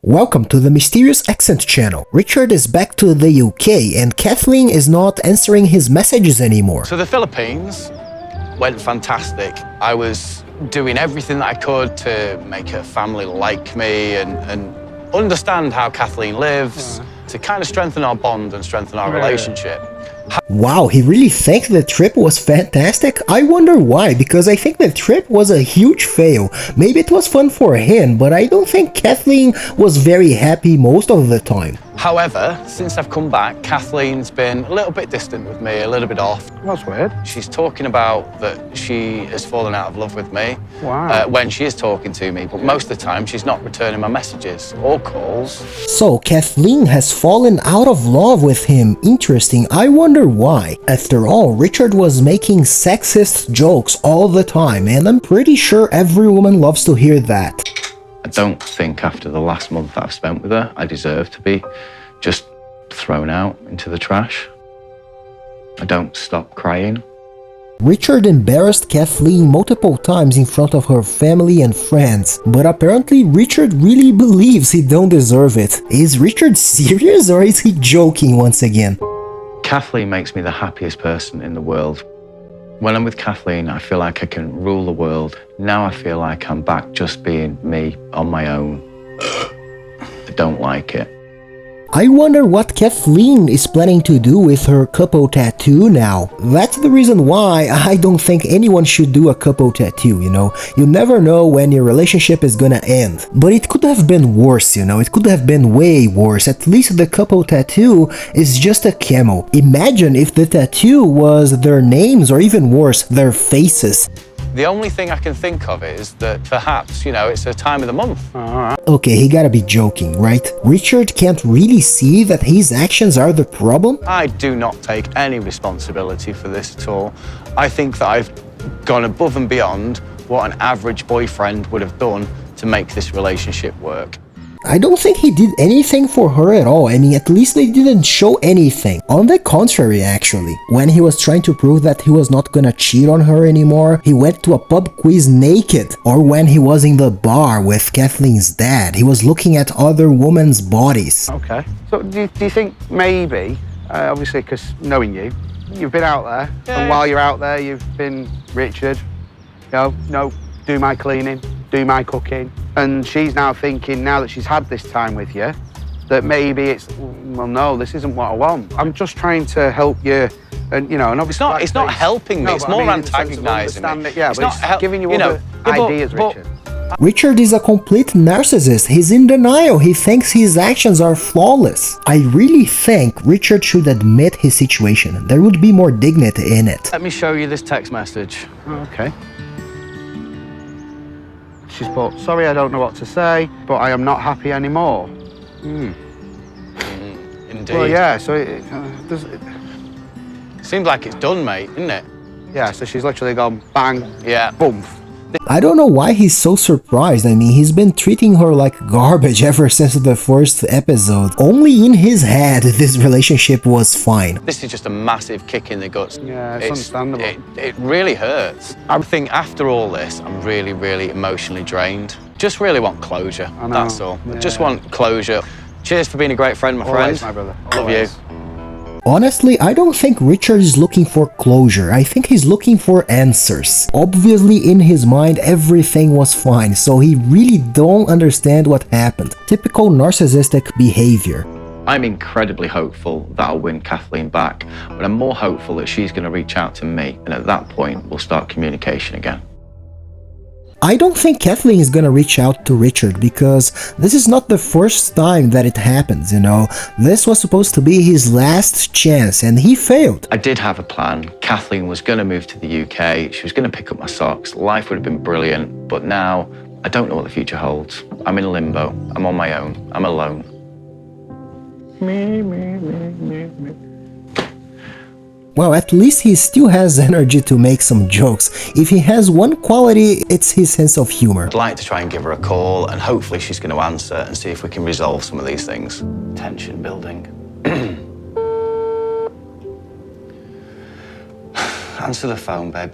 Welcome to the Mysterious Accent channel. Richard is back to the UK and Kathleen is not answering his messages anymore. So the Philippines went fantastic. I was doing everything that I could to make her family like me and understand how Kathleen lives, to kind of strengthen our bond and strengthen our relationship. Wow, he really thinks the trip was fantastic? I wonder why, because I think the trip was a huge fail. Maybe it was fun for him, but I don't think Kathleen was very happy most of the time. However, since I've come back, Kathleen's been a little bit distant with me, a little bit off. That's weird. She's talking about that she has fallen out of love with me. Wow. When she is talking to me, but most of the time she's not returning my messages or calls. So Kathleen has fallen out of love with him. Interesting. I wonder why. After all, Richard was making sexist jokes all the time, and I'm pretty sure every woman loves to hear that. I don't think after the last month that I've spent with her, I deserve to be just thrown out into the trash. I don't stop crying. Richard embarrassed Kathleen multiple times in front of her family and friends, but apparently Richard really believes he don't deserve it. Is Richard serious or is he joking once again? Kathleen makes me the happiest person in the world. When I'm with Kathleen, I feel like I can rule the world. Now I feel like I'm back just being me on my own. I don't like it. I wonder what Kathleen is planning to do with her couple tattoo now. That's the reason why I don't think anyone should do a couple tattoo, you know. You never know when your relationship is gonna end. But it could have been worse, you know. It could have been way worse. At least the couple tattoo is just a camel. Imagine if the tattoo was their names or even worse, their faces. The only thing I can think of is that perhaps, you know, it's a time of the month. Okay, he gotta be joking, right? Richard can't really see that his actions are the problem? I do not take any responsibility for this at all. I think that I've gone above and beyond what an average boyfriend would have done to make this relationship work. I don't think he did anything for her at all. I mean, at least they didn't show anything. On the contrary, actually. When he was trying to prove that he was not gonna cheat on her anymore, he went to a pub quiz naked. Or when he was in the bar with Kathleen's dad, he was looking at other women's bodies. Okay. So do you think maybe, obviously because knowing you've been out there, and while you're out there, you've been Richard, no, do my cleaning, do my cooking. And she's now thinking, now that she's had this time with you, that maybe it's, well, no, this isn't what I want. I'm just trying to help you, and you know, and obviously It's not helping me. It's more antagonising me. Yeah, but it's giving you other ideas, Richard. Richard is a complete narcissist. He's in denial. He thinks his actions are flawless. I really think Richard should admit his situation. There would be more dignity in it. Let me show you this text message. Oh, okay. She's put, sorry, I don't know what to say, but I am not happy anymore. Indeed. Well, yeah, so Seems like it's done, mate, isn't it? yeah, so she's literally gone bang, Yeah. boom. I don't know why he's so surprised. I mean, he's been treating her like garbage ever since the first episode. Only in his head this relationship was fine. This is just a massive kick in the guts. Yeah, it's understandable. It really hurts. I think after all this, I'm really, really emotionally drained. Just really want closure, I know. that's all. Yeah. Just want closure. Cheers for being a great friend, my Always, friend. my brother. Love Always. you. Honestly, I don't think Richard is looking for closure. I think he's looking for answers. Obviously, in his mind, everything was fine, so he really don't understand what happened. Typical narcissistic behavior. I'm incredibly hopeful that I'll win Kathleen back, but I'm more hopeful that she's going to reach out to me, and at that point, we'll start communication again. I don't think Kethleen is gonna reach out to Richard because this is not the first time that it happens, you know. This was supposed to be his last chance and he failed. I did have a plan. Kathleen was going to move to the UK. She was going to pick up my socks. Life would have been brilliant, but now I don't know what the future holds. I'm in limbo. I'm on my own. I'm alone. Me. Well, at least he still has energy to make some jokes. If he has one quality, it's his sense of humor. I'd like to try and give her a call, and hopefully she's going to answer and see if we can resolve some of these things. Tension building. Answer the phone, babe.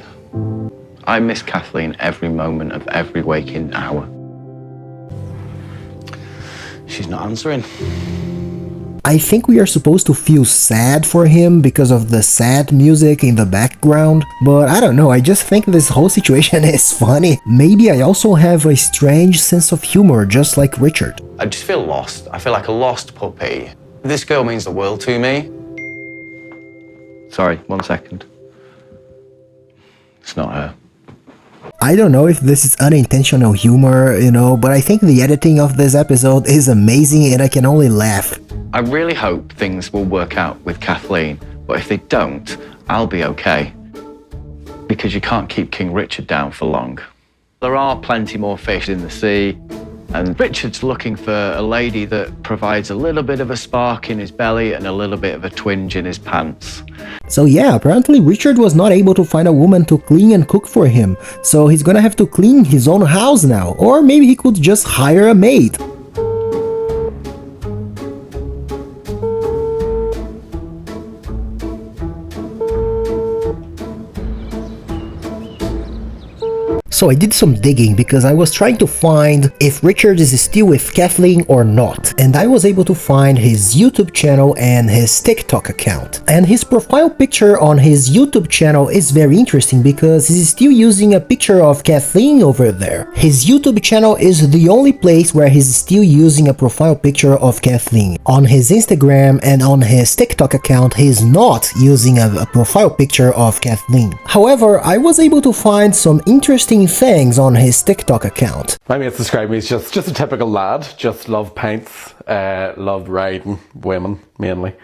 I miss Kathleen every moment of every waking hour. She's not answering. I think we are supposed to feel sad for him because of the sad music in the background, but I don't know, I just think this whole situation is funny. Maybe I also have a strange sense of humor, just like Richard. I just feel lost. I feel like a lost puppy. This girl means the world to me. Sorry, 1 second. It's not her. I don't know if this is unintentional humor, you know, but I think the editing of this episode is amazing and I can only laugh. I really hope things will work out with Kathleen, but if they don't, I'll be okay. Because you can't keep King Richard down for long. There are plenty more fish in the sea, and Richard's looking for a lady that provides a little bit of a spark in his belly and a little bit of a twinge in his pants. So yeah, apparently Richard was not able to find a woman to clean and cook for him, so he's gonna have to clean his own house now, or maybe he could just hire a maid. So I did some digging because I was trying to find if Richard is still with Kathleen or not, and I was able to find his YouTube channel and his TikTok account. And his profile picture on his YouTube channel is very interesting because he's still using a picture of Kathleen over there. His YouTube channel is the only place where he's still using a profile picture of Kathleen. On his Instagram and on his TikTok account, he's not using a profile picture of Kathleen. However, I was able to find some interesting things on his TikTok account. My mates describe me as just a typical lad, just love pints, loved riding, women mainly.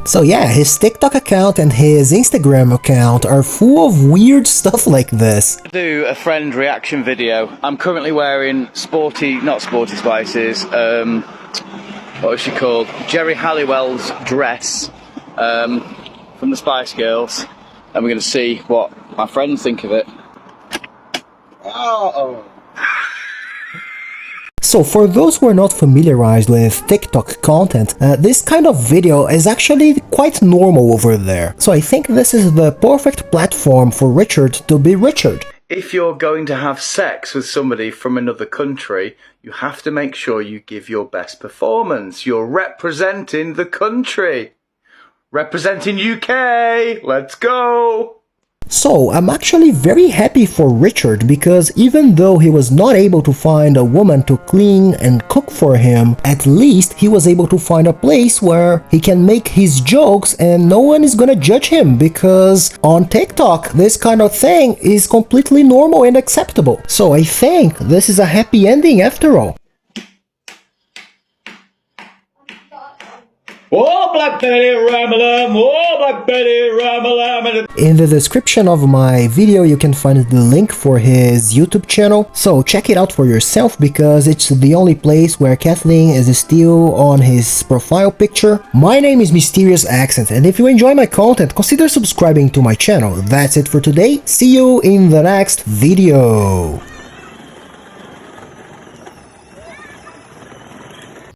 So yeah, his TikTok account and his Instagram account are full of weird stuff like this. Do a friend reaction video. I'm currently wearing not sporty spices, what was she called? Jerry Halliwell's dress. From the Spice Girls, and we're going to see what my friends think of it. Oh. So for those who are not familiarized with TikTok content, this kind of video is actually quite normal over there. So I think this is the perfect platform for Richard to be Richard. If you're going to have sex with somebody from another country, you have to make sure you give your best performance. You're representing the country. Representing UK, let's go! So, I'm actually very happy for Richard because even though he was not able to find a woman to clean and cook for him, at least he was able to find a place where he can make his jokes and no one is gonna judge him because on TikTok this kind of thing is completely normal and acceptable. So I think this is a happy ending after all. Oh, Black Betty Ramalam, oh, Black Betty Ramalam. In the description of my video you can find the link for his YouTube channel, so check it out for yourself because it's the only place where Kathleen is still on his profile picture. My name is Mysterious Accent, and if you enjoy my content, consider subscribing to my channel. That's it for today, see you in the next video.